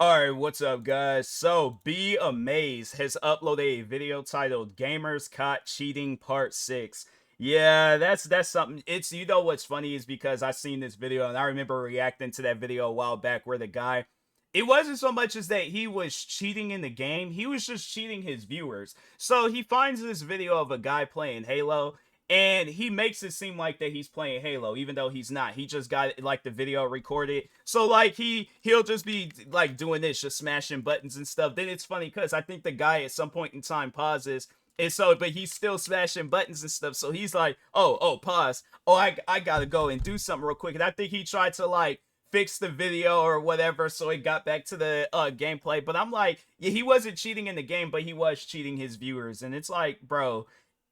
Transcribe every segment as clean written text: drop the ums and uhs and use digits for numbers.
Alright, what's up guys? So, Be Amazed has uploaded a video titled Gamers Caught Cheating Part 6. Yeah, that's something. It's what's funny is because I seen this video and I remember reacting to that video a while back where the guy it wasn't so much as that he was cheating in the game, he was just cheating his viewers. So he finds this video of a guy playing Halo and he makes it seem like that he's playing Halo even though he's not. He just got like the video recorded, so like he'll just be like doing this, just smashing buttons and stuff. Then it's funny because I think the guy at some point in time pauses, and so but he's still smashing buttons and stuff, so he's like, oh, pause, oh, I gotta go and do something real quick. And I think he tried to like fix the video or whatever so he got back to the gameplay. But I'm like, yeah, he wasn't cheating in the game, but he was cheating his viewers. And it's like, bro,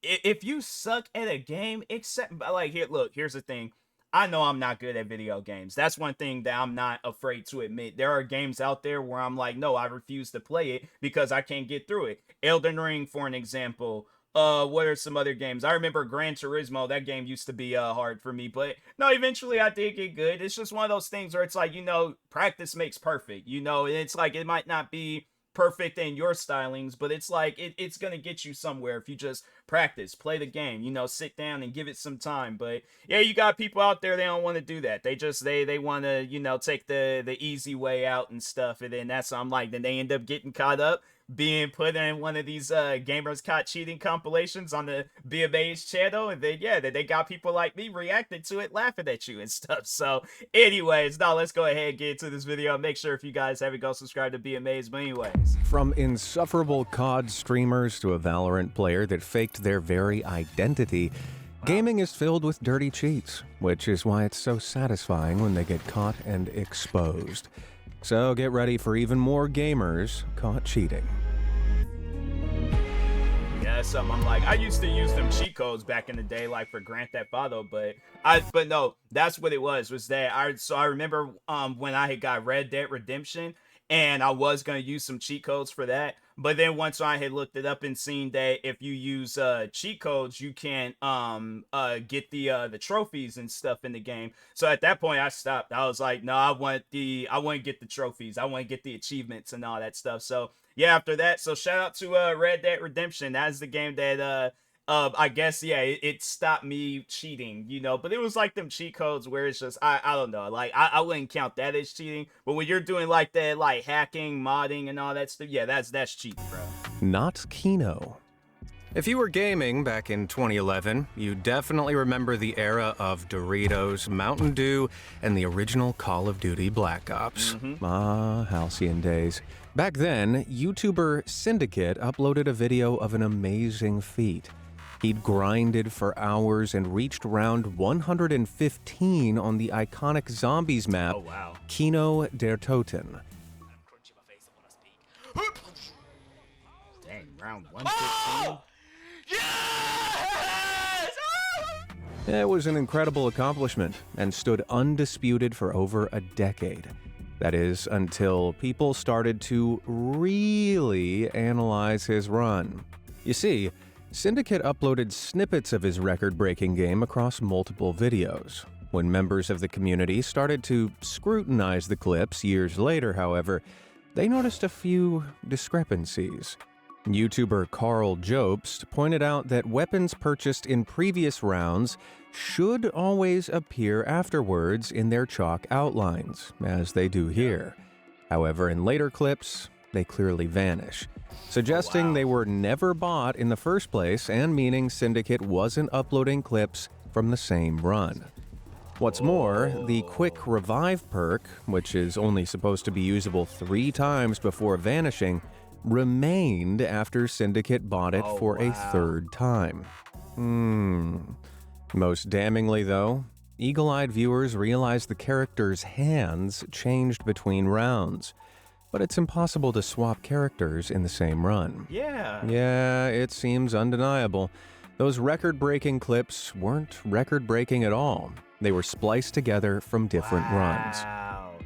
if you suck at a game, except like, here, look, here's the thing. I know I'm not good at video games. That's one thing that I'm not afraid to admit. There are games out there where I'm like, no, I refuse to play it because I can't get through it. Elden Ring, for an example. What are some other games? I remember Gran Turismo. That game used to be hard for me, but no, eventually I did get good. It's just one of those things where it's like, practice makes perfect. It's like it might not be perfect in your stylings, but it's like it's gonna get you somewhere if you just practice, play the game, sit down and give it some time. But yeah, you got people out there, they don't want to do that. They just they want to take the easy way out and stuff, and then that's, I'm like, then they end up getting caught up being put in one of these gamers caught cheating compilations on the Be Amazed channel, and then yeah, they got people like me reacting to it, laughing at you and stuff. So anyways, now let's go ahead and get into this video. Make sure if you guys haven't, go subscribe to Be Amazed. But anyways, from insufferable COD streamers to a Valorant player that faked their very identity, gaming is filled with dirty cheats, which is why it's so satisfying when they get caught and exposed. So get ready for even more gamers caught cheating. Yeah, that's something I'm like, I used to use them cheat codes back in the day, like for Grand Theft Auto, but no, that's what it was that I remember when I had got Red Dead Redemption, and I was gonna use some cheat codes for that. But then once I had looked it up and seen that if you use cheat codes, you can get the trophies and stuff in the game. So at that point I stopped. I was like, no, I want to get the trophies. I want to get the achievements and all that stuff. So yeah, after that, so shout out to Red Dead Redemption. That's the game that I guess, yeah, it stopped me cheating, but it was like them cheat codes where it's just, I don't know, like I wouldn't count that as cheating. But when you're doing like that, like hacking, modding and all that stuff, yeah, that's cheating, bro. Not Kino. If you were gaming back in 2011, you definitely remember the era of Doritos, Mountain Dew, and the original Call of Duty Black Ops. Ah, halcyon days. Back then, YouTuber Syndicate uploaded a video of an amazing feat. He'd grinded for hours and reached round 115 on the iconic zombies map, Oh wow. Kino der Toten. Dang, round 115. Yes! It was an incredible accomplishment and stood undisputed for over a decade. That is, until people started to really analyze his run. You see, Syndicate uploaded snippets of his record-breaking game across multiple videos. When members of the community started to scrutinize the clips years later, however, they noticed a few discrepancies. YouTuber Carl Jobst pointed out that weapons purchased in previous rounds should always appear afterwards in their chalk outlines, as they do here. However, in later clips, they clearly vanish, suggesting they were never bought in the first place and meaning Syndicate wasn't uploading clips from the same run. What's more, the quick revive perk, which is only supposed to be usable 3 times before vanishing, remained after Syndicate bought it for a 3rd time. Most damningly, though, eagle-eyed viewers realized the character's hands changed between rounds. But it's impossible to swap characters in the same run. Yeah, it seems undeniable. Those record-breaking clips weren't record-breaking at all. They were spliced together from different runs.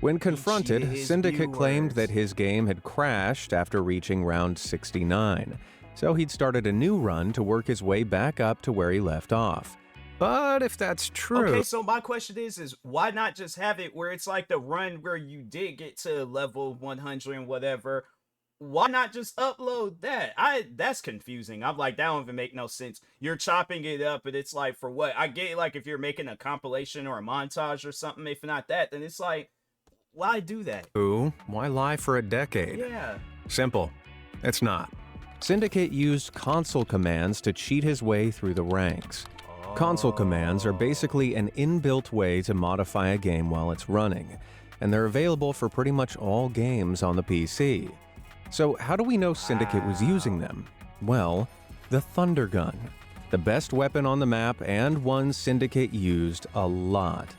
When confronted, Syndicate claimed that his game had crashed after reaching round 69, so he'd started a new run to work his way back up to where he left off. But if that's true, Okay, so my question is why not just have it where it's like the run where you did get to level 100 and whatever? Why not just upload that? That's confusing. I'm like, that don't even make no sense. You're chopping it up, and it's like for what? I get like if you're making a compilation or a montage or something. If not that, then it's like, why do that? why lie for a decade? Yeah. Simple. It's not. Syndicate used console commands to cheat his way through the ranks. Console commands are basically an inbuilt way to modify a game while it's running, and they're available for pretty much all games on the PC. So how do we know Syndicate was using them? Well, the Thunder Gun, the best weapon on the map and one Syndicate used a lot.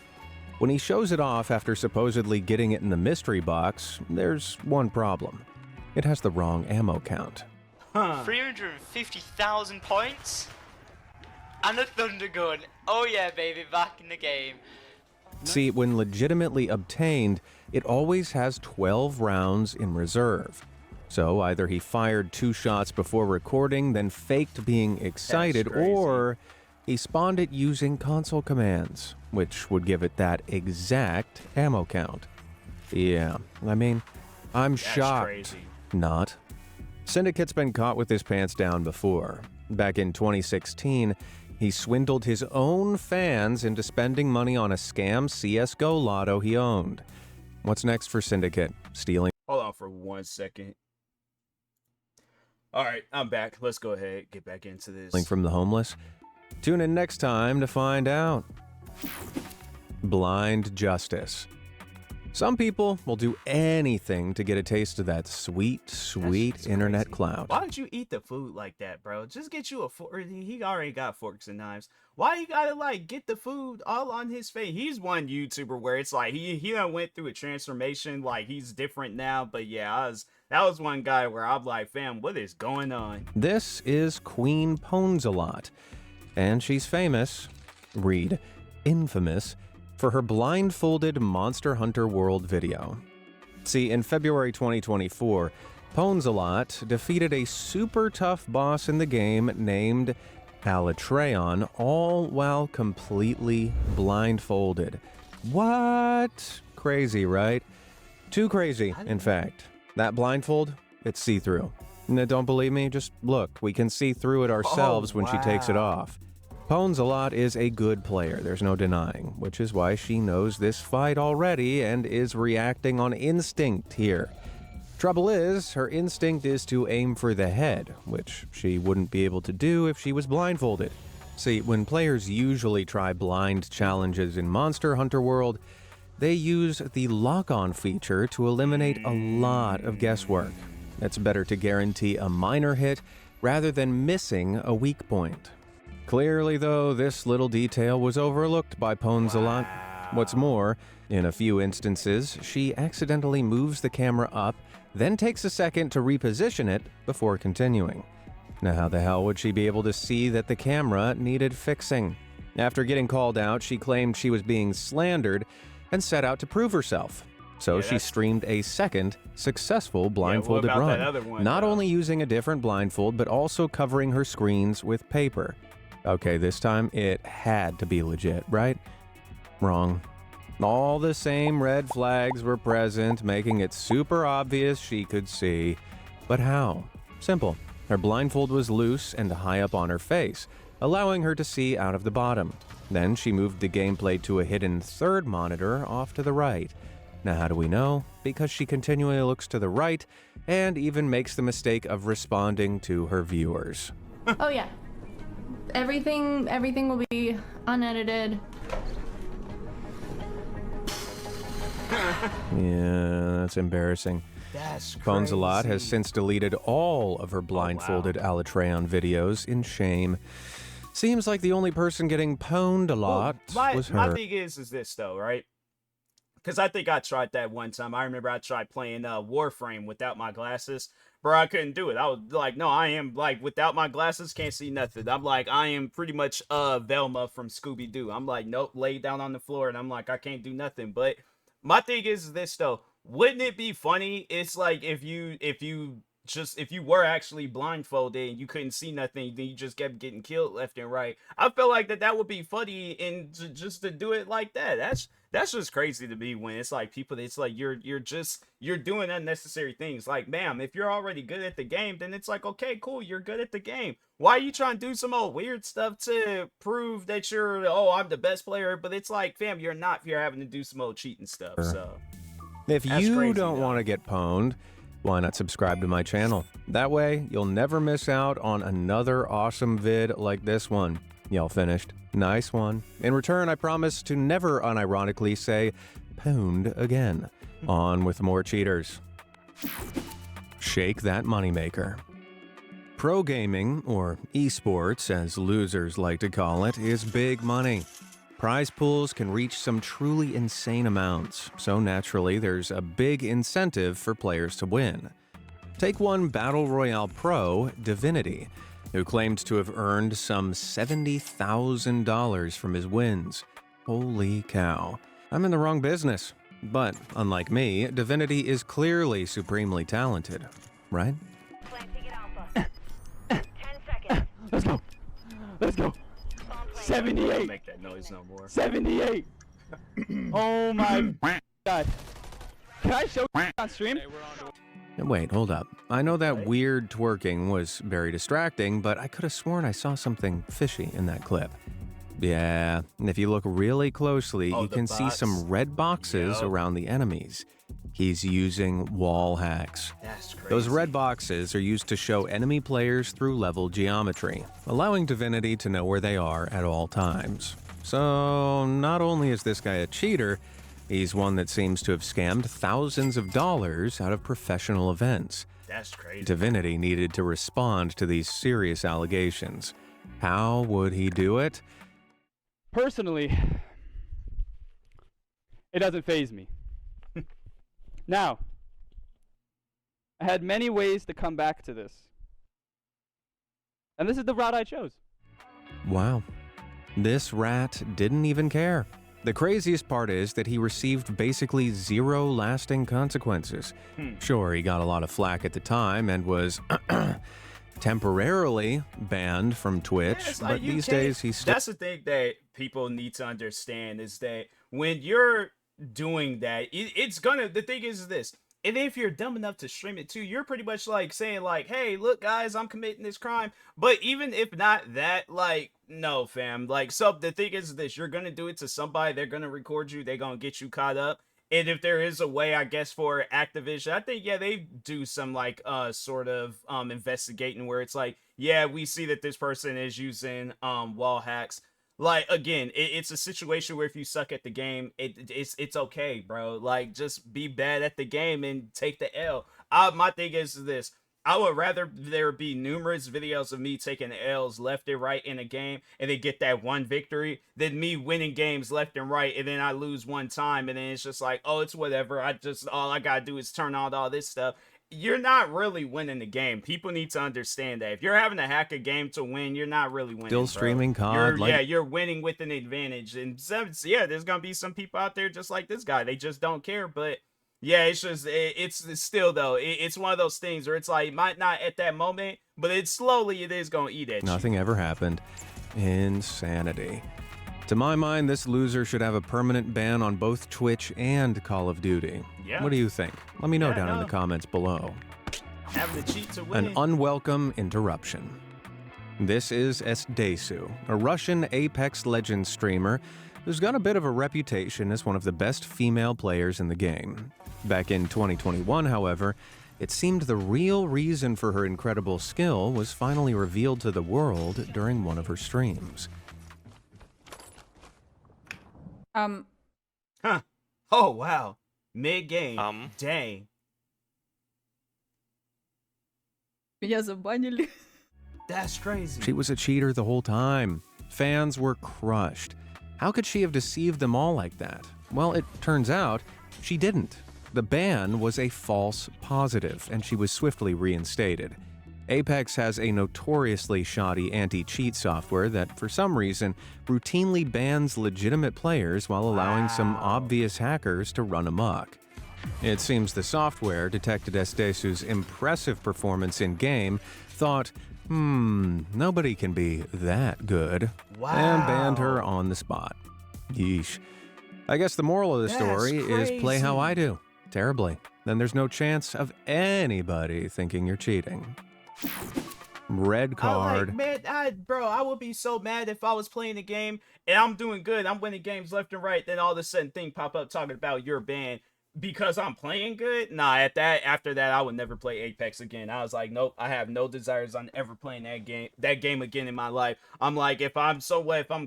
When he shows it off after supposedly getting it in the mystery box, there's one problem. It has the wrong ammo count. 350,000 points? And a Thunder Gun. Oh yeah, baby, back in the game. See, when legitimately obtained, it always has 12 rounds in reserve. So either he fired 2 shots before recording, then faked being excited, or he spawned it using console commands, which would give it that exact ammo count. Yeah, I mean, I'm shocked. Crazy. Not. Syndicate's been caught with his pants down before. Back in 2016, he swindled his own fans into spending money on a scam CSGO lotto he owned. What's next for Syndicate? Stealing Hold on for 1 second. All right, I'm back. Let's go ahead, get back into this. from the homeless? Tune in next time to find out. Blind justice. Some people will do anything to get a taste of that sweet, sweet internet clout. Why don't you eat the food like that, bro? Just get you a fork. He already got forks and knives. Why you gotta like get the food all on his face? He's one YouTuber where it's like he done went through a transformation. Like he's different now. But yeah, that was one guy where I'm like, fam, what is going on? This is Queen Ponzalot, and she's famous, read, infamous, for her blindfolded Monster Hunter World video. See, in February 2024, Ponzalot defeated a super tough boss in the game named Alatreon, all while completely blindfolded. What? Crazy, right? Too crazy, in fact. That blindfold, it's see-through. Now, don't believe me? Just look. We can see through it ourselves when she takes it off. Ponzalot is a good player, there's no denying, which is why she knows this fight already and is reacting on instinct here. Trouble is, her instinct is to aim for the head, which she wouldn't be able to do if she was blindfolded. See, when players usually try blind challenges in Monster Hunter World, they use the lock-on feature to eliminate a lot of guesswork. It's better to guarantee a minor hit rather than missing a weak point. Clearly, though, this little detail was overlooked by Ponzalot. What's more, in a few instances, she accidentally moves the camera up, then takes a second to reposition it before continuing. Now, how the hell would she be able to see that the camera needed fixing? After getting called out, she claimed she was being slandered and set out to prove herself. So she streamed a second successful blindfolded run, not only using a different blindfold, but also covering her screens with paper. Okay, this time it had to be legit, right? Wrong. All the same red flags were present, making it super obvious she could see. But how? Simple. Her blindfold was loose and high up on her face, allowing her to see out of the bottom. Then she moved the gameplay to a hidden third monitor off to the right. Now, how do we know? Because she continually looks to the right and even makes the mistake of responding to her viewers. Oh yeah. Everything will be unedited. Yeah, that's embarrassing. That's crazy. Ponzalot has since deleted all of her blindfolded Alatreon videos in shame. Seems like the only person getting pwned a lot was her. My thing is this though, right? Because I think I tried that one time. I remember I tried playing Warframe without my glasses. Bro, I couldn't do it. I was like, no, I am, like, without my glasses, can't see nothing. I'm like, I am pretty much Velma from Scooby-Doo. I'm like, nope, lay down on the floor, and I'm like, I can't do nothing. But my thing is this, though. Wouldn't it be funny? It's like if you just if you were actually blindfolded and you couldn't see nothing, then you just kept getting killed left and right. I feel like that would be funny, and just to do it like that. That's just crazy to me when it's like people. It's like you're doing unnecessary things. Like, ma'am, if you're already good at the game, then it's like, okay, cool, you're good at the game. Why are you trying to do some old weird stuff to prove that you're, oh, I'm the best player? But it's like, fam, you're not. If you're having to do some old cheating stuff. So If that's you crazy, don't though. want to get pwned, why not subscribe to my channel? That way, you'll never miss out on another awesome vid like this one. Y'all finished? Nice one. In return, I promise to never unironically say pwned again. On with more cheaters. Shake that moneymaker. Pro gaming, or esports as losers like to call it, is big money. Prize pools can reach some truly insane amounts, so naturally there's a big incentive for players to win. Take one Battle Royale pro, Divinity, who claimed to have earned some $70,000 from his wins. Holy cow. I'm in the wrong business. But, unlike me, Divinity is clearly supremely talented, right? Let's go. Let's go. Don't 78. make that noise no more. 78. Oh my god. Can I show on stream? Wait, hold up. I know that weird twerking was very distracting, but I could have sworn I saw something fishy in that clip. Yeah, and if you look really closely, Oh, you the can see some bots. red boxes Yup. around the enemies. He's using wall hacks. That's crazy. Those red boxes are used to show enemy players through level geometry, allowing Divinity to know where they are at all times. So, not only is this guy a cheater, he's one that seems to have scammed thousands of dollars out of professional events. That's crazy. Divinity needed to respond to these serious allegations. How would he do it? Personally, it doesn't faze me. Now, I had many ways to come back to this. And this is the route I chose. Wow. This rat didn't even care. The craziest part is that he received basically zero lasting consequences. Sure, he got a lot of flack at the time and was temporarily banned from Twitch, Yeah, it's like but you these can't- days he's still... That's the thing that people need to understand is that when you're doing that, it's gonna. The thing is this. And if you're dumb enough to stream it too, you're pretty much like saying like, hey, look guys, I'm committing this crime. But even if not that, like, no fam, like, so the thing is this, you're gonna do it to somebody, they're gonna record you, they're gonna get you caught up. And if there is a way, I guess, for Activision, I think, yeah, they do some like sort of investigating where it's like, yeah, we see that this person is using wall hacks. Like, again, it's a situation where if you suck at the game, it's okay, bro. Like, just be bad at the game and take the L. My thing is this. I would rather there be numerous videos of me taking L's left and right in a game and then get that one victory than me winning games left and right and then I lose one time and then it's just like, oh, it's whatever. All I gotta do is turn on all this stuff. You're not really winning the game. People need to understand that. If you're having to hack a game to win, you're not really winning. Still bro. streaming COD, Yeah, you're winning with an advantage. And yeah, there's gonna be some people out there just like this guy. They just don't care. But yeah, it's just it's still though. It's one of those things where it's like it might not at that moment, but it is gonna eat at you. Nothing ever happened. Insanity. To my mind, this loser should have a permanent ban on both Twitch and Call of Duty. Yeah. What do you think? Let me know Yeah, down in no. the comments below. Having to cheat to win. An unwelcome interruption. This is Esdesu, a Russian Apex Legends streamer who's got a bit of a reputation as one of the best female players in the game. Back in 2021, however, it seemed the real reason for her incredible skill was finally revealed to the world during one of her streams. Huh. Oh wow. Mid game. Dang. Меня забанили. That's crazy. She was a cheater the whole time. Fans were crushed. How could she have deceived them all like that? Well, it turns out she didn't. The ban was a false positive, and she was swiftly reinstated. Apex has a notoriously shoddy anti-cheat software that, for some reason, routinely bans legitimate players while allowing some obvious hackers to run amok. It seems the software detected Estesu's impressive performance in-game, thought, nobody can be that good, and banned her on the spot. Yeesh. I guess the moral of the story is play how I do, terribly. Then there's no chance of anybody thinking you're cheating. Red card. Bro, I would be so mad if I was playing a game and I'm doing good, I'm winning games left and right, then all of a sudden thing pop up talking about you're banned because I'm playing good. Nah, after that, I would never play Apex again. I was like, nope, I have no desires on ever playing that game again in my life. I'm like, if I'm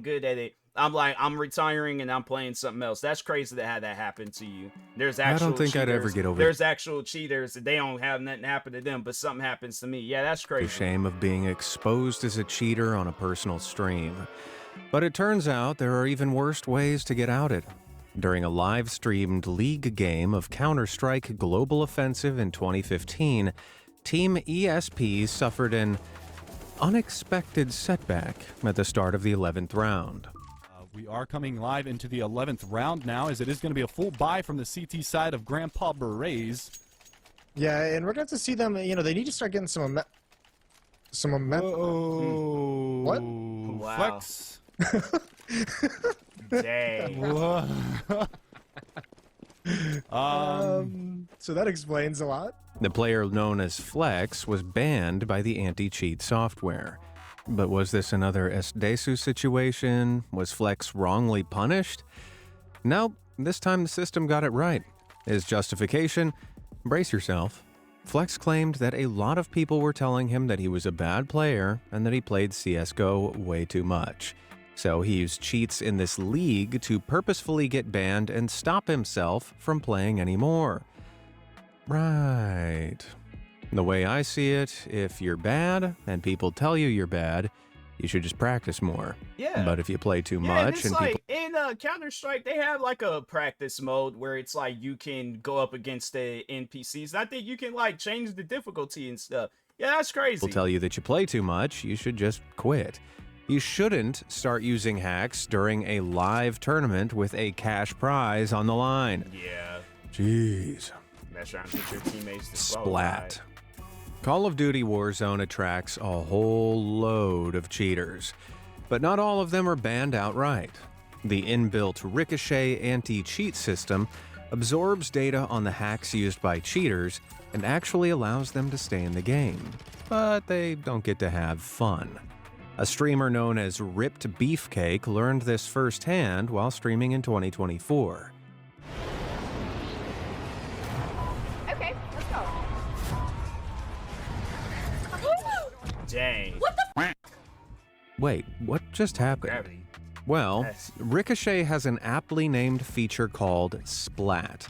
good at it, I'm like, I'm retiring and I'm playing something else. That's crazy to have that happen to you. There's actual I don't think cheaters. I'd ever get over There's actual cheaters. They don't have nothing happen to them, but something happens to me. Yeah, that's crazy. The shame of being exposed as a cheater on a personal stream. But it turns out there are even worse ways to get outed. During a live-streamed league game of Counter-Strike Global Offensive in 2015, Team ESP suffered an unexpected setback at the start of the 11th round. We are coming live into the 11th round now, as it is going to be a full buy from the CT side of Grandpa Berets. Yeah, and we're going to see them, you know, they need to start getting some momentum. Oh. What? Wow. Flex. Dang. So that explains a lot. The player known as Flex was banned by the anti-cheat software. But was this another Estesu situation? Was Flex wrongly punished? No, this time the system got it right. His justification? Brace yourself. Flex claimed that a lot of people were telling him that he was a bad player and that he played CSGO way too much. So he used cheats in this league to purposefully get banned and stop himself from playing anymore. Right. The way I see it, if you're bad and people tell you you're bad, you should just practice more. Yeah. But if you play too Yeah, much it's and like people in Counter-Strike, they have like a practice mode where it's like you can go up against the NPCs. And I think you can like change the difficulty and stuff. Yeah, that's crazy. tell you that you play too much, you should just quit. You shouldn't start using hacks during a live tournament with a cash prize on the line. Yeah. Jeez. That's trying to get your teammates to Splat. Call of Duty Warzone attracts a whole load of cheaters, but not all of them are banned outright. The inbuilt Ricochet anti-cheat system absorbs data on the hacks used by cheaters and actually allows them to stay in the game, but they don't get to have fun. A streamer known as Ripped Beefcake learned this firsthand while streaming in 2024. Okay, let's go. Dang. What the Wait, what just happened? Gravity. Well, Yes. Ricochet has an aptly named feature called Splat.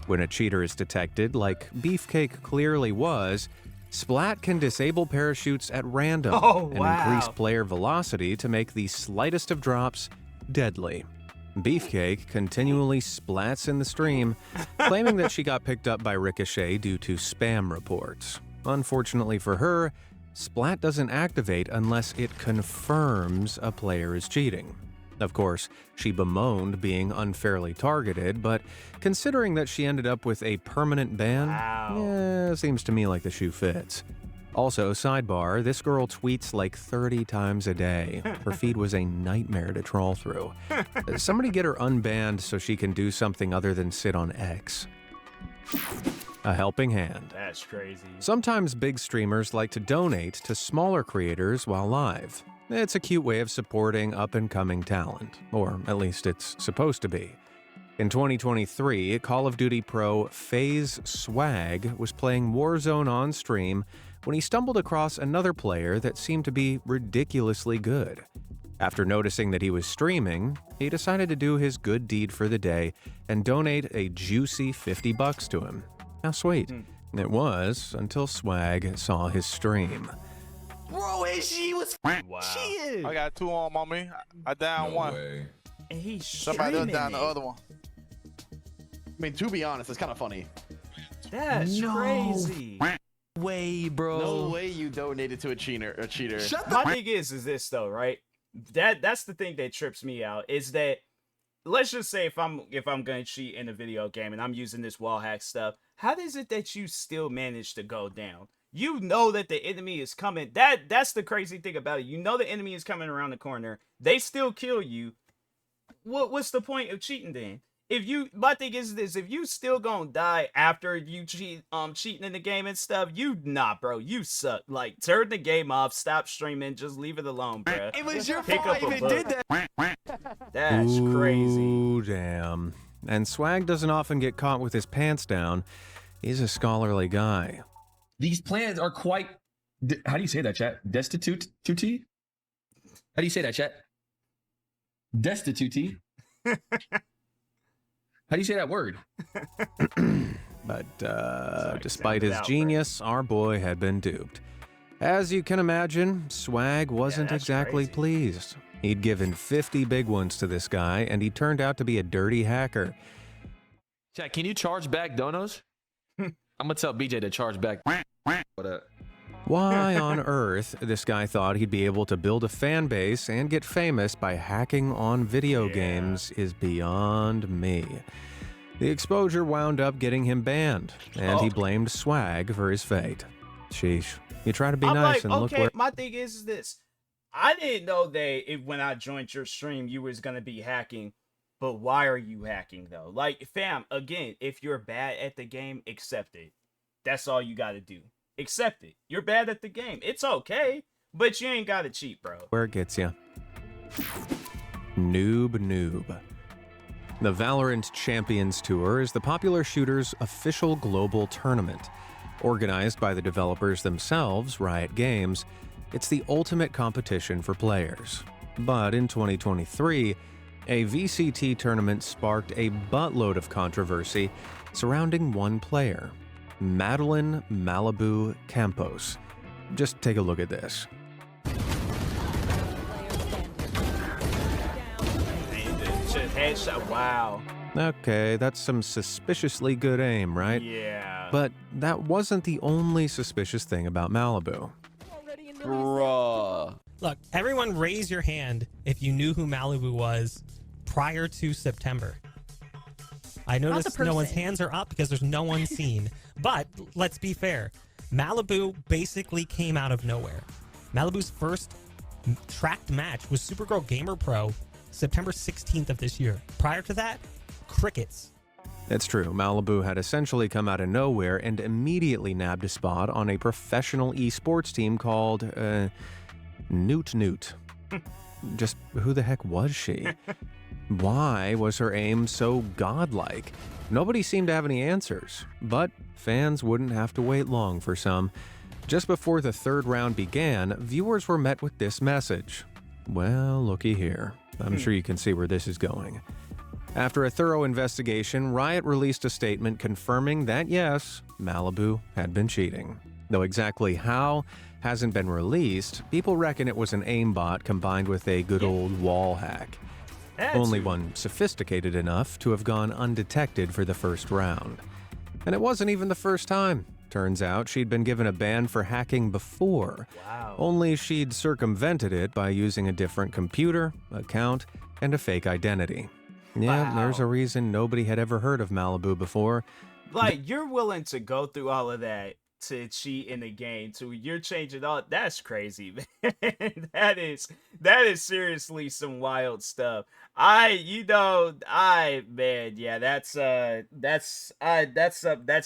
When a cheater is detected, like Beefcake clearly was, Splat can disable parachutes at random and increase player velocity to make the slightest of drops deadly. Beefcake continually splats in the stream, claiming that she got picked up by Ricochet due to spam reports. Unfortunately for her, Splat doesn't activate unless it confirms a player is cheating. Of course, she bemoaned being unfairly targeted, but considering that she ended up with a permanent ban, seems to me like the shoe fits. Also, sidebar, this girl tweets like 30 times a day. Her feed was a nightmare to trawl through. Somebody get her unbanned so she can do something other than sit on X. A helping hand. That's crazy. Sometimes big streamers like to donate to smaller creators while live. It's a cute way of supporting up-and-coming talent, or at least it's supposed to be. In 2023, Call of Duty pro FaZe Swag was playing Warzone on stream when he stumbled across another player that seemed to be ridiculously good. After noticing that he was streaming, he decided to do his good deed for the day and donate a juicy $50 to him. How sweet. It was until Swag saw his stream. Bro, and she was cheating. I got two on me. I down one. Way. And he's Somebody else streaming down the it. other one. I mean, to be honest, it's kind of funny. That's crazy. Way, bro. No way you donated to a cheater. My thing is this though, right? That's the thing that trips me out is that let's just say if I'm gonna cheat in a video game and I'm using this wall hack stuff, how is it that you still manage to go down? You know that the enemy is coming. That's the crazy thing about it. You know the enemy is coming around the corner. They still kill you. What's the point of cheating then? If you, my thing is this: if you still gonna die after you cheating in the game and stuff, bro, you suck. Like, turn the game off, stop streaming, just leave it alone, bro. It was your Pick fault up a I even book. did that. That's crazy. Ooh, damn. And Swag doesn't often get caught with his pants down. He's a scholarly guy. These plans are quite. How do you say that, chat? Destitute? How do you say that, chat? Destitute? How do you say that word? But despite his genius, our boy had been duped. As you can imagine, Swag wasn't exactly pleased. He'd given 50 big ones to this guy, and he turned out to be a dirty hacker. Chat, can you charge back donos? I'm gonna tell BJ to charge back. What up? Why on earth this guy thought he'd be able to build a fan base and get famous by hacking on video games is beyond me. The exposure wound up getting him banned, and he blamed Swag for his fate. Sheesh. You try to be nice and look where... My thing is this. I didn't know that when I joined your stream, you was going to be hacking. But why are you hacking, though? Like, fam, again, if you're bad at the game, accept it. That's all you got to do. Accept it. You're bad at the game. It's okay, but you ain't got to cheat, bro. Where it gets you. Noob. The Valorant Champions Tour is the popular shooter's official global tournament. Organized by the developers themselves, Riot Games, it's the ultimate competition for players. But in 2023, a VCT tournament sparked a buttload of controversy surrounding one player, Madeline Malibu Campos. Just take a look at this. Headshot, wow. Okay, that's some suspiciously good aim, right? Yeah. But that wasn't the only suspicious thing about Malibu. Bruh. Look, everyone raise your hand if you knew who Malibu was prior to September. I noticed no one's hands are up because there's no one seen. But let's be fair. Malibu basically came out of nowhere. Malibu's first tracked match was Supergirl Gamer Pro September 16th of this year. Prior to that, crickets. It's true, Malibu had essentially come out of nowhere and immediately nabbed a spot on a professional esports team called, Newt. Just who the heck was she? Why was her aim so godlike? Nobody seemed to have any answers, but fans wouldn't have to wait long for some. Just before the third round began, viewers were met with this message. Well, looky here. I'm sure you can see where this is going. After a thorough investigation, Riot released a statement confirming that yes, Malibu had been cheating. Though exactly how hasn't been released, people reckon it was an aimbot combined with a good old wall hack. Only one sophisticated enough to have gone undetected for the first round. And it wasn't even the first time. Turns out she'd been given a ban for hacking before. Wow. Only she'd circumvented it by using a different computer, account, and a fake identity. Yeah, there's a reason nobody had ever heard of Malibu before. Like, you're willing to go through all of that to cheat in the game, you're changing all. That's crazy, man. that is seriously some wild stuff. Man, yeah, that's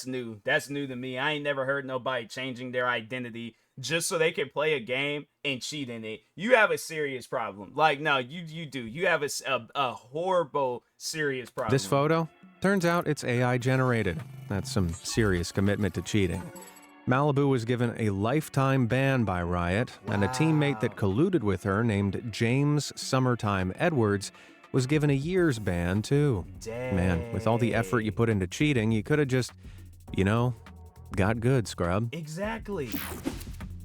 new. That's new to me. I ain't never heard nobody changing their identity just so they can play a game and cheat in it. You have a serious problem. Like, no, you do. You have a horrible, serious problem. This photo? Turns out it's AI generated. That's some serious commitment to cheating. Malibu was given a lifetime ban by Riot, and a teammate that colluded with her named James Summertime Edwards was given a year's ban too. Dang. Man, with all the effort you put into cheating, you could have just, got good, scrub. Exactly.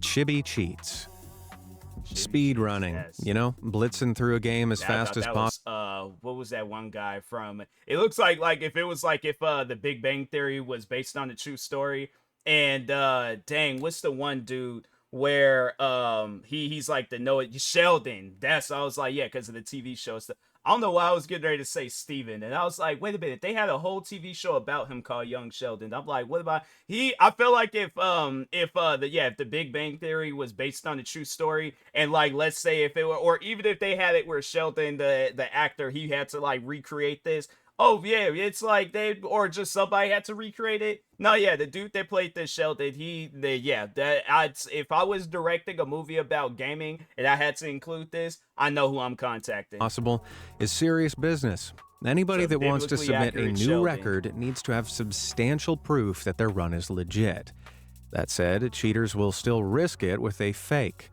Chibi cheats. Speed running, yes. Blitzing through a game as fast as possible. What was that one guy from? It looks like if the Big Bang Theory was based on a true story. And dang, what's the one dude where he's like the Sheldon? I was like, yeah, because of the TV show stuff. I don't know why I was getting ready to say Steven. And I was like, wait a minute, they had a whole TV show about him called Young Sheldon. I'm like, what about I feel like if the Big Bang Theory was based on a true story, and like let's say if it were, or even if they had it where Sheldon, the actor, he had to like recreate this. Oh yeah, it's like or just somebody had to recreate it. No, yeah, the dude that played this Sheldon, if I was directing a movie about gaming and I had to include this, I know who I'm contacting. Possible is serious business. Anybody that wants to submit a new record needs to have substantial proof that their run is legit. That said, cheaters will still risk it with a fake.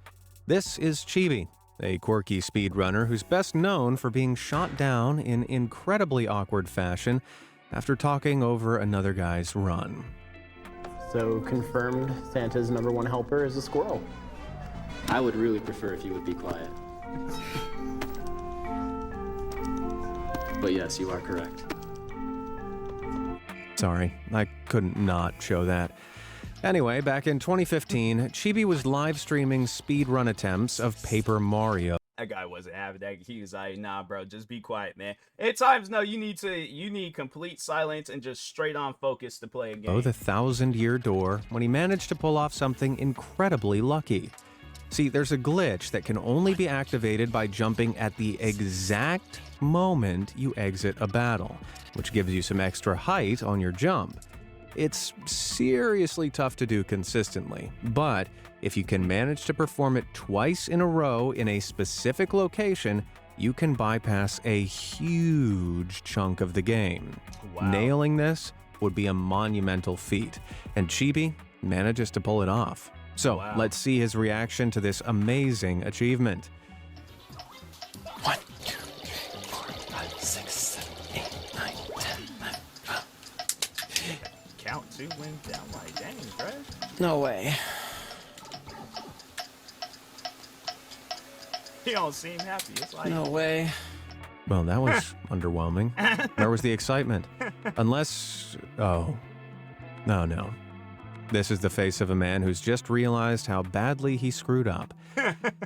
This is Chibi, a quirky speedrunner who's best known for being shot down in incredibly awkward fashion after talking over another guy's run. So confirmed Santa's #1 helper is a squirrel. I would really prefer if you would be quiet. But yes, you are correct. Sorry, I couldn't not show that. Anyway, back in 2015, Chibi was live streaming speedrun attempts of Paper Mario. That guy wasn't having that. He was like, nah, bro, just be quiet, man. At times, no, you need complete silence and just straight on focus to play a game. Oh, the 1,000-year door, when he managed to pull off something incredibly lucky. See, there's a glitch that can only be activated by jumping at the exact moment you exit a battle, which gives you some extra height on your jump. It's seriously tough to do consistently, but if you can manage to perform it twice in a row in a specific location, you can bypass a huge chunk of the game. Wow. Nailing this would be a monumental feat, and Chibi manages to pull it off. So let's see his reaction to this amazing achievement. 1, 2, 3, 4, 5, 6, 7, 8, 9, 10, 11, 12. Count 2 wins down like dang, bro. No way. He don't seem happy. It's like No way. Well, that was underwhelming. Where was the excitement? Unless... oh. No. This is the face of a man who's just realized how badly he screwed up.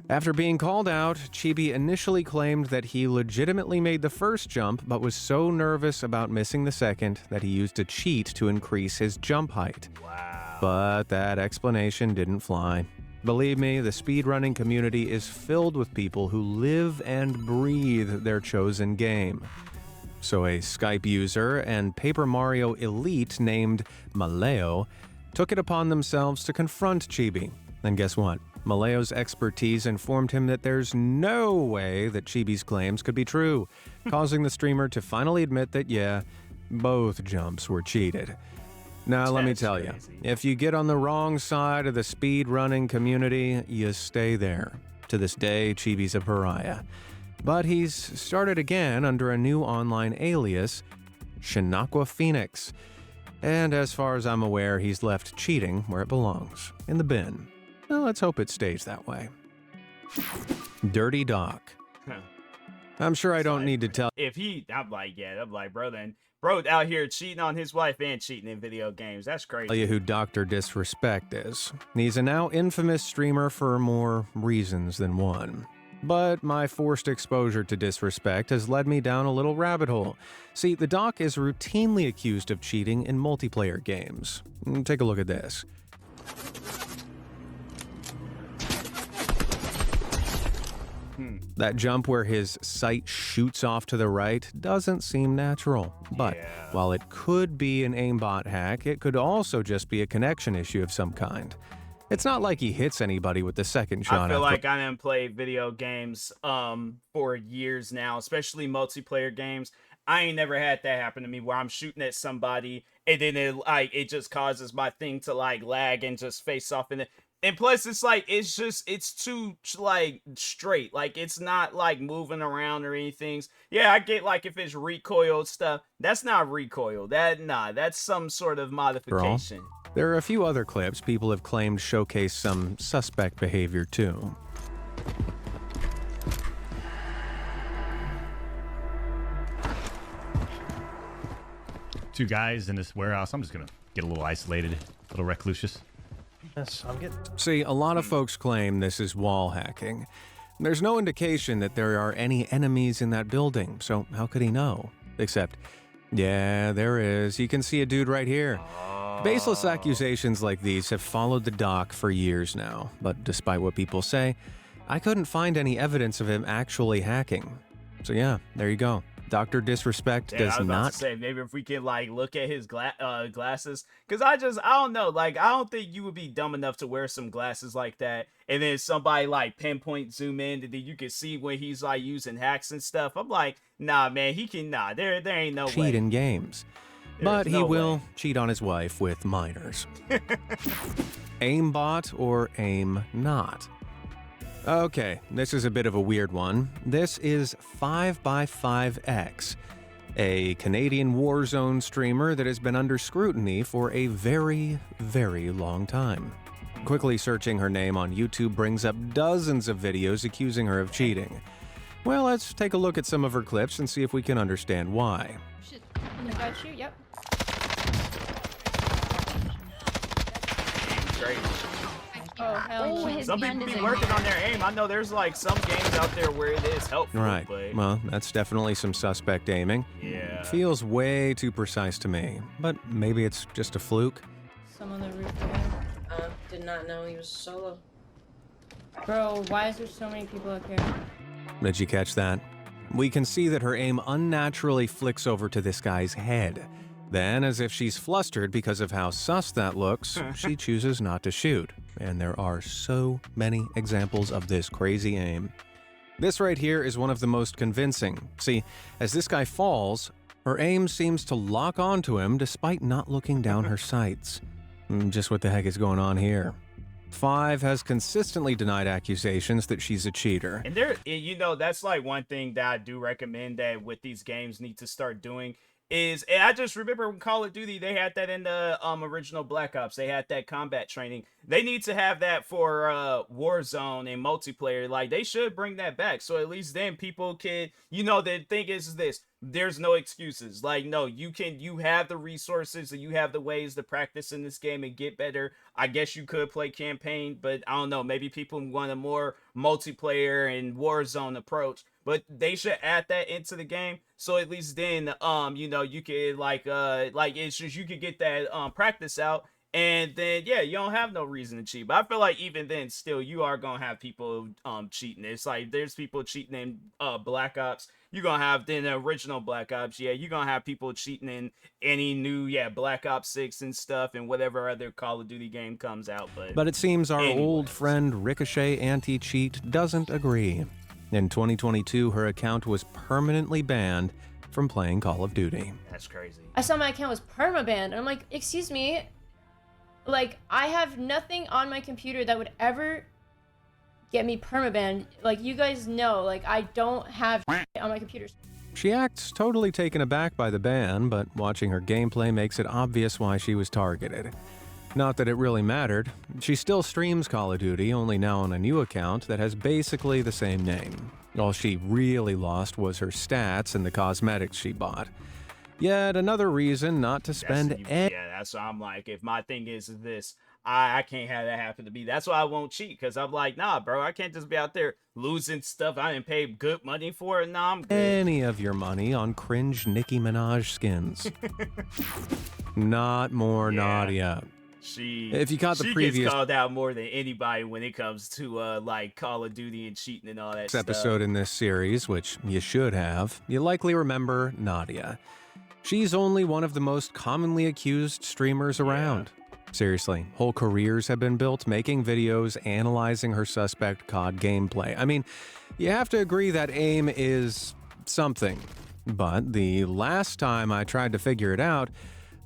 After being called out, Chibi initially claimed that he legitimately made the first jump, but was so nervous about missing the second that he used a cheat to increase his jump height. Wow. But that explanation didn't fly. Believe me, the speedrunning community is filled with people who live and breathe their chosen game. So a Skype user and Paper Mario elite named Maleo took it upon themselves to confront Chibi. And guess what? Maleo's expertise informed him that there's no way that Chibi's claims could be true, causing the streamer to finally admit that, yeah, both jumps were cheated. Now, let me tell you, if you get on the wrong side of the speedrunning community, you stay there. To this day, Chibi's a pariah. But he's started again under a new online alias, Shinakwa Phoenix. And as far as I'm aware, he's left cheating where it belongs, in the bin. Well, let's hope it stays that way. Dirty Doc. I'm sure I don't need to tell. I'm like, bro out here cheating on his wife and cheating in video games. That's crazy. Tell you who Dr. Disrespect is. He's a now infamous streamer for more reasons than one. But my forced exposure to Disrespect has led me down a little rabbit hole. See, the doc is routinely accused of cheating in multiplayer games. Take a look at this. That jump where his sight shoots off to the right doesn't seem natural. But while it could be an aimbot hack, it could also just be a connection issue of some kind. It's not like he hits anybody with the second shot. I feel like I didn't play video games for years now, especially multiplayer games. I ain't never had that happen to me where I'm shooting at somebody and then it just causes my thing to like lag and just face off in it. And plus it's like it's too like straight. Like it's not like moving around or anything. Yeah, I get like if it's recoil stuff. That's not recoil. That's some sort of modification. There are a few other clips people have claimed showcase some suspect behavior too. Two guys in this warehouse. I'm just gonna get a little isolated, a little reclusious. Yes, I'm getting. See, a lot of folks claim this is wall hacking. There's no indication that there are any enemies in that building, so how could he know? Except, yeah, there is. You can see a dude right here. Baseless accusations like these have followed the doc for years now, but despite what people say, I couldn't find any evidence of him actually hacking. So yeah, there you go. Dr. Disrespect Yeah, I does was about not... to say, maybe if we can like look at his glasses, because I don't know, like I don't think you would be dumb enough to wear some glasses like that, and then somebody like pinpoint zoom in, and then you can see when he's like using hacks and stuff. I'm like, nah, man, there ain't no cheat way. in games. But he will cheat on his wife with minors. Aimbot or aim not? Okay, this is a bit of a weird one. This is 5x5X, a Canadian Warzone streamer that has been under scrutiny for a very, very long time. Quickly searching her name on YouTube brings up dozens of videos accusing her of cheating. Well, let's take a look at some of her clips and see if we can understand why. I got you, yep. Great. Oh, hell yeah. Some people be working on their aim. I know there's like some games out there where it is helpful. Right. But... Well, that's definitely some suspect aiming. Yeah. Feels way too precise to me, but maybe it's just a fluke. Some on the roof there. Did not know he was solo. Bro, why is there so many people up here? Did you catch that? We can see that her aim unnaturally flicks over to this guy's head. Then, as if she's flustered because of how sus that looks, she chooses not to shoot. And there are so many examples of this crazy aim. This right here is one of the most convincing. See, as this guy falls, her aim seems to lock onto him despite not looking down her sights. Just what the heck is going on here? 5 has consistently denied accusations that she's a cheater. And that's like one thing that I do recommend that with these games need to start doing is, and I just remember when Call of Duty, they had that in the original Black Ops. They had that combat training. They need to have that for Warzone and multiplayer. Like, they should bring that back. So at least then people can, the thing is this, there's no excuses. Like, no, you have the resources and you have the ways to practice in this game and get better. I guess you could play campaign, but I don't know, maybe people want a more multiplayer and Warzone approach. But they should add that into the game, so at least then, you could it's just you could get that practice out, and then yeah, you don't have no reason to cheat. But I feel like even then, still, you are gonna have people cheating. It's like there's people cheating in Black Ops. You're gonna have in the original Black Ops, yeah, you're gonna have people cheating in any new Black Ops 6 and stuff, and whatever other Call of Duty game comes out. But it seems our old friend Ricochet Anti-Cheat doesn't agree. In 2022, her account was permanently banned from playing Call of Duty. That's crazy. I saw my account was permabanned, and I'm like, excuse me? Like, I have nothing on my computer that would ever get me permabanned. Like, you guys know, like, I don't have on my computer. She acts totally taken aback by the ban, but watching her gameplay makes it obvious why she was targeted. Not that it really mattered. She still streams Call of Duty, only now on a new account that has basically the same name. All she really lost was her stats and the cosmetics she bought. Yet another reason not to spend that's why I'm like, if my thing is this, I can't have that happen to me. That's why I won't cheat, because I'm like, nah, bro, I can't just be out there losing stuff I didn't pay good money for it. Nah, I'm good. Any of your money on cringe Nicki Minaj skins. Not more Nadia. If you caught the she previous gets called out more than anybody when it comes to like Call of Duty and cheating and all that stuff. episode in this series, which you should have, you likely remember Nadia. She's only one of the most commonly accused streamers around. Seriously, whole careers have been built making videos analyzing her suspect COD gameplay. I mean, you have to agree that aim is something. But the last time I tried to figure it out,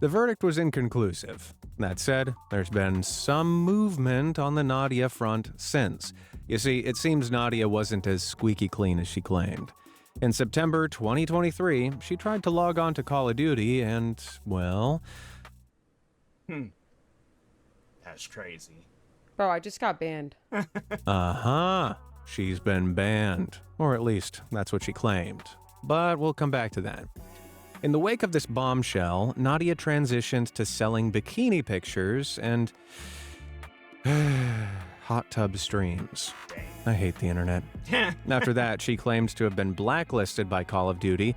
the verdict was inconclusive. That said, there's been some movement on the Nadia front since. You see, it seems Nadia wasn't as squeaky clean as she claimed. In September 2023, she tried to log on to Call of Duty and, well... That's crazy. Bro, I just got banned. Uh-huh. She's been banned. Or at least, that's what she claimed. But we'll come back to that. In the wake of this bombshell, Nadia transitioned to selling bikini pictures and hot tub streams. I hate the internet. After that, she claimed to have been blacklisted by Call of Duty.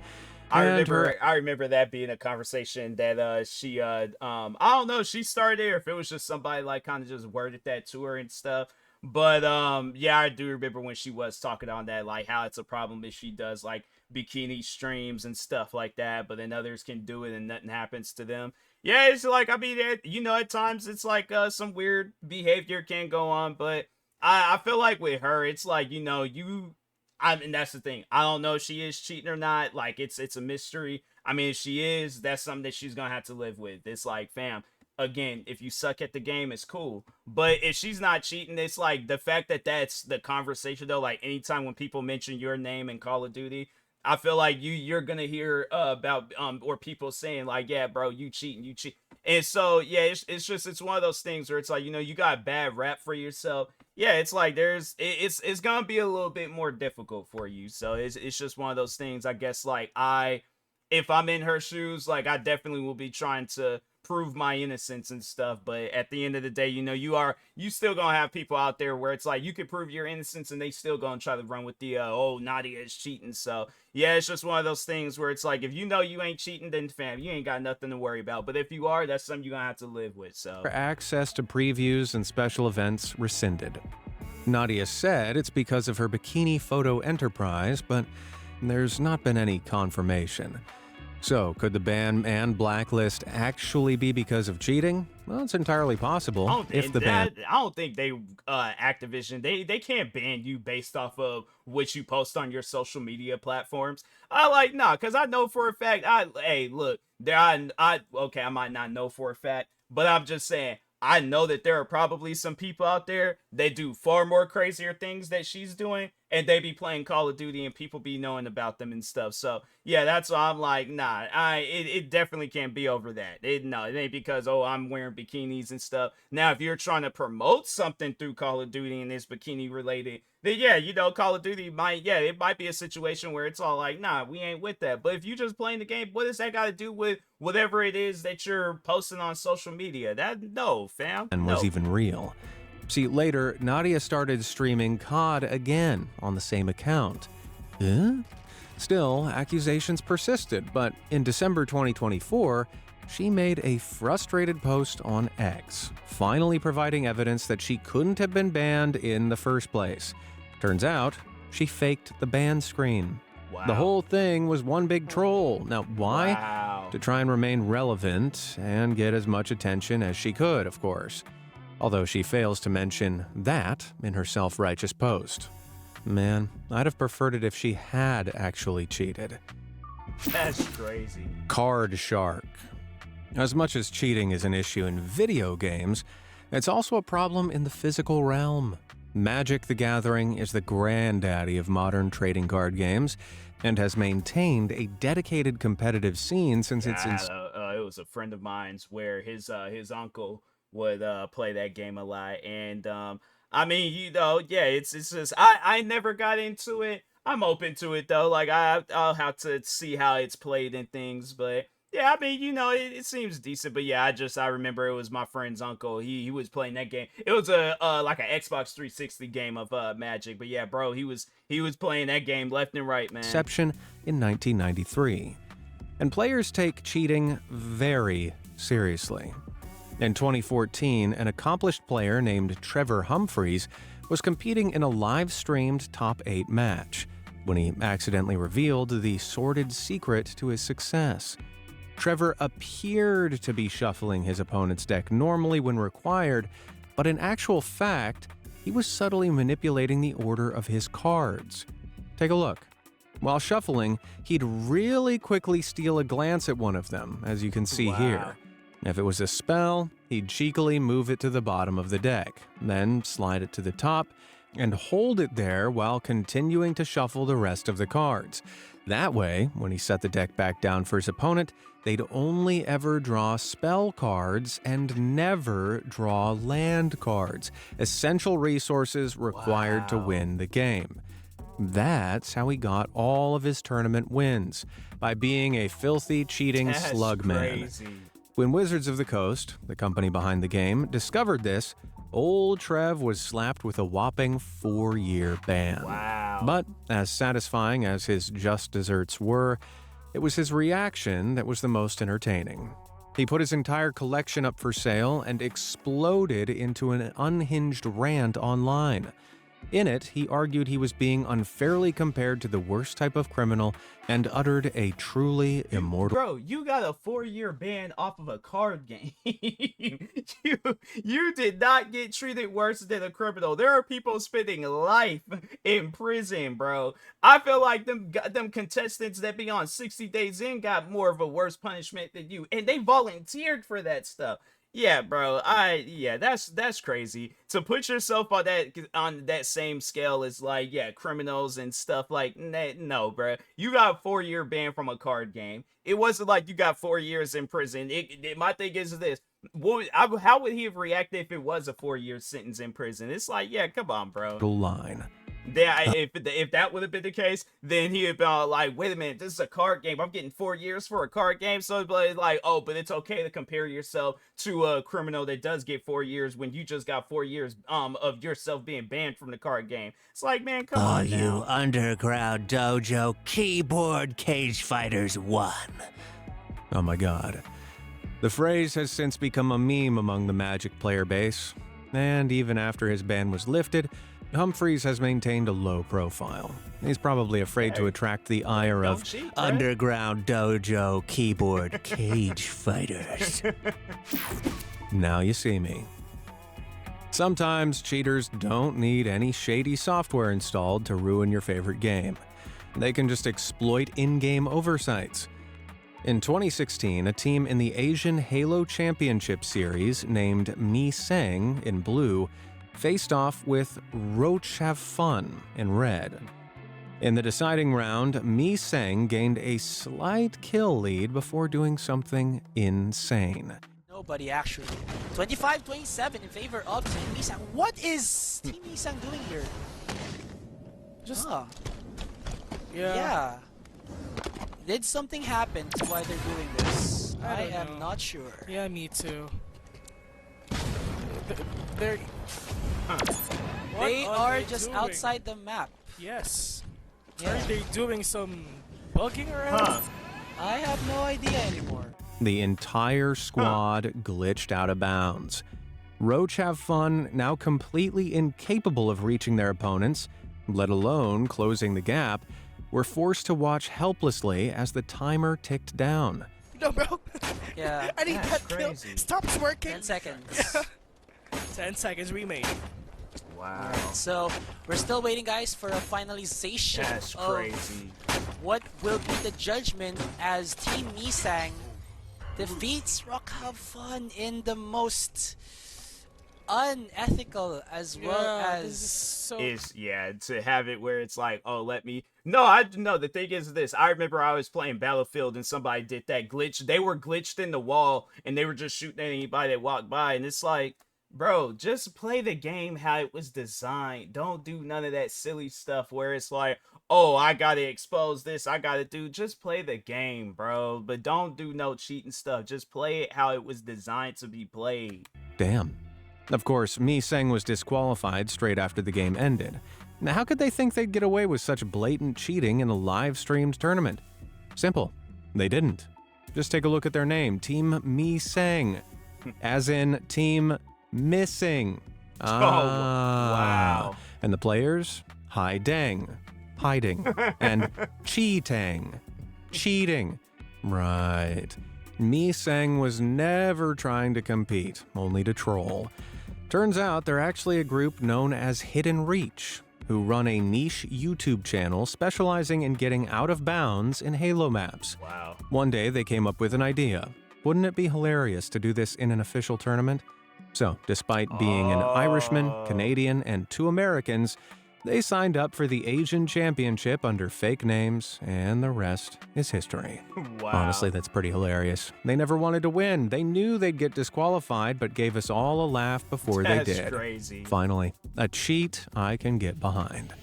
I and remember that being a conversation that she I don't know, she started it or if it was just somebody like kind of just worded that to her and stuff. But yeah, I do remember when she was talking on that, like how it's a problem if she does like bikini streams and stuff like that, but then others can do it and nothing happens to them. Yeah, it's like, I mean, at times it's like some weird behavior can go on, but I feel like with her, it's like, I mean, that's the thing. I don't know if she is cheating or not. Like, it's a mystery. I mean, if she is, that's something that she's gonna have to live with. It's like, fam, again, if you suck at the game, it's cool. But if she's not cheating, it's like the fact that that's the conversation though. Like, anytime when people mention your name in Call of Duty, I feel like you're gonna hear about or people saying like, yeah, bro, you cheating, you cheat. And so yeah, it's one of those things where it's like, you got a bad rap for yourself. Yeah, it's like it's gonna be a little bit more difficult for you. So it's just one of those things. I guess like if I'm in her shoes, like I definitely will be trying to prove my innocence and stuff. But at the end of the day, you still gonna have people out there where it's like you can prove your innocence and they still gonna try to run with the oh, Nadia is cheating. So yeah, it's just one of those things where it's like if you ain't cheating, then fam, you ain't got nothing to worry about. But if you are, that's something you're gonna have to live with. So her access to previews and special events rescinded. Nadia said it's because of her bikini photo enterprise, but there's not been any confirmation. So, could the ban and blacklist actually be because of cheating? Well, it's entirely possible. I don't think they Activision they can't ban you based off of what you post on your social media platforms. Because I know for a fact. I might not know for a fact, but I'm just saying. I know that there are probably some people out there that do far more crazier things that she's doing, and they be playing Call of Duty and people be knowing about them and stuff. So yeah, that's why I'm like, nah, it definitely can't be over that. It ain't because, oh, I'm wearing bikinis and stuff. Now, if you're trying to promote something through Call of Duty and it's bikini related, then yeah, Call of Duty it might be a situation where it's all like, nah, we ain't with that. But if you just playing the game, what does that got to do with whatever it is that you're posting on social media? No, fam. And was even real. See, later, Nadia started streaming COD again on the same account. Still, accusations persisted, but in December 2024, she made a frustrated post on X, finally providing evidence that she couldn't have been banned in the first place. Turns out, she faked the ban screen. Wow. The whole thing was one big troll. Now, why? Wow. To try and remain relevant and get as much attention as she could, of course. Although she fails to mention that in her self-righteous post. Man, I'd have preferred it if she had actually cheated. That's crazy. Card Shark. As much as cheating is an issue in video games, it's also a problem in the physical realm. Magic the Gathering is the granddaddy of modern trading card games and has maintained a dedicated competitive scene since its it was a friend of mine's where his uncle would play that game a lot, and I mean, it's just I never got into it. I'm open to it though. Like I'll have to see how it's played and things, but yeah, I mean, it seems decent. But yeah, I remember it was my friend's uncle. He was playing that game. It was like an Xbox 360 game of Magic. But yeah, bro, he was playing that game left and right, man. Inception in 1993, and players take cheating very seriously. In 2014, an accomplished player named Trevor Humphreys was competing in a live-streamed top 8 match when he accidentally revealed the sordid secret to his success. Trevor appeared to be shuffling his opponent's deck normally when required, but in actual fact, he was subtly manipulating the order of his cards. Take a look. While shuffling, he'd really quickly steal a glance at one of them, as you can see here. If it was a spell, he'd cheekily move it to the bottom of the deck, then slide it to the top, and hold it there while continuing to shuffle the rest of the cards. That way, when he set the deck back down for his opponent, they'd only ever draw spell cards and never draw land cards, essential resources required to win the game. That's how he got all of his tournament wins, by being a filthy, cheating slug man. Crazy. When Wizards of the Coast, the company behind the game, discovered this, old Trev was slapped with a whopping 4-year ban. Wow. But as satisfying as his just desserts were, it was his reaction that was the most entertaining. He put his entire collection up for sale and exploded into an unhinged rant online. In it, he argued he was being unfairly compared to the worst type of criminal and uttered a truly immortal— Bro, you got a 4-year ban off of a card game. you did not get treated worse than a criminal. There are people spending life in prison, bro. I feel like them contestants that be on 60 Days In got more of a worse punishment than you, and they volunteered for that stuff. Yeah, bro. That's crazy. To put yourself on that same scale as like, yeah, criminals and stuff like, no, bro. You got a 4-year ban from a card game. It wasn't like you got 4 years in prison. My thing is this. How would he have reacted if it was a 4-year sentence in prison? It's like, yeah, come on, bro. line. Yeah, if that would have been the case, then he'd be like, wait a minute, this is a card game. I'm getting 4 years for a card game. So it's like, oh, but it's okay to compare yourself to a criminal that does get 4 years when you just got 4 years of yourself being banned from the card game. It's like, man, come on now. You underground dojo keyboard cage fighters won. Oh my god. The phrase has since become a meme among the Magic player base, and even after his ban was lifted, Humphreys has maintained a low profile. He's probably afraid to attract the ire of underground dojo keyboard cage fighters. Now you see me. Sometimes cheaters don't need any shady software installed to ruin your favorite game. They can just exploit in-game oversights. In 2016, a team in the Asian Halo Championship Series named Mi Sang in blue faced off with Roach Have Fun in red. In the deciding round, Mi Sang gained a slight kill lead before doing something insane. Nobody actually. 25-27 in favor of Team Misang. What is Team Misang doing here? Just yeah. Did something happen to why they're doing this? I am not sure. Yeah, me too. They're They are just outside the map. Yes. Yeah. Are they doing some bugging around? I have no idea anymore. The entire squad glitched out of bounds. Roach Have Fun, now completely incapable of reaching their opponents, let alone closing the gap, were forced to watch helplessly as the timer ticked down. No, bro. Yeah. I need that kill. Stop twerking. 10 seconds. 10 seconds remaining. Wow. Right, so we're still waiting, guys, for a finalization of what will be the judgment as Team Misang defeats Rock Have Fun in the most unethical as well as to have it where it's like, oh, the thing is this. I remember I was playing Battlefield and somebody did that glitch. They were glitched in the wall and they were just shooting at anybody that walked by, and it's like, bro, just play the game how it was designed. Don't do none of that silly stuff where it's like, oh, I gotta expose this, I gotta do. Just play the game, bro. But don't do no cheating stuff. Just play it how it was designed to be played. Damn. Of course, Mi Sang was disqualified straight after the game ended. Now, how could they think they'd get away with such blatant cheating in a live-streamed tournament? Simple. They didn't. Just take a look at their name, Team Mi Sang, as in Team Missing. Wow. And the players? Hai Deng, hiding, and Chi Tang, cheating. Right. Mi Sang was never trying to compete, only to troll. Turns out they're actually a group known as Hidden Reach, who run a niche YouTube channel specializing in getting out of bounds in Halo maps. Wow. One day they came up with an idea. Wouldn't it be hilarious to do this in an official tournament? So, despite being an Irishman, Canadian, and 2 Americans, they signed up for the Asian Championship under fake names, and the rest is history. Wow. Honestly, that's pretty hilarious. They never wanted to win. They knew they'd get disqualified, but gave us all a laugh before they did. That's crazy. Finally, a cheat I can get behind.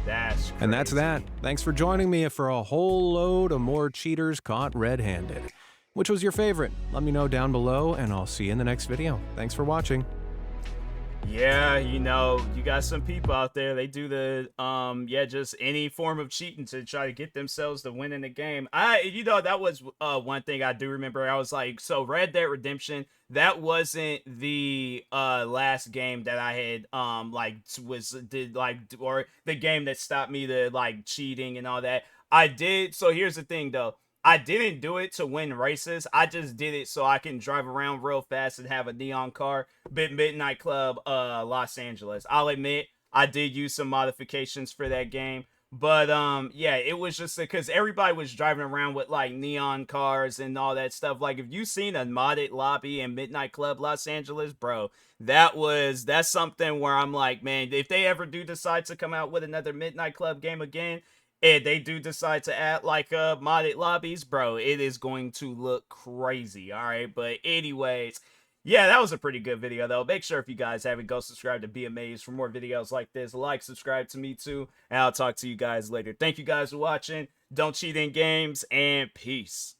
That's crazy. And that's that. Thanks for joining me for a whole load of more cheaters caught red-handed. Which was your favorite? Let me know down below, and I'll see you in the next video. Thanks for watching. Yeah, you know, you got some people out there, they do the yeah, just any form of cheating to try to get themselves to win in the game. You know, that was one thing I do remember. I was like, so Red Dead Redemption, that wasn't the last game that I had like was did like or the game that stopped me to like cheating and all that. I did. So here's the thing though. I didn't do it to win races. I just did it so I can drive around real fast and have a neon car. Midnight Club, Los Angeles. I'll admit I did use some modifications for that game, but yeah, it was just because everybody was driving around with like neon cars and all that stuff. Like, if you seen a modded lobby in Midnight Club Los Angeles, bro, that's something where I'm like, man, if they ever do decide to come out with another Midnight Club game again, and they do decide to add like modded lobbies, bro, it is going to look crazy. All right, but anyways, yeah, that was a pretty good video though. Make sure if you guys haven't, go subscribe to Be Amazed for more videos like this. Like, subscribe to me too, and I'll talk to you guys later. Thank you guys for watching. Don't cheat in games, and peace.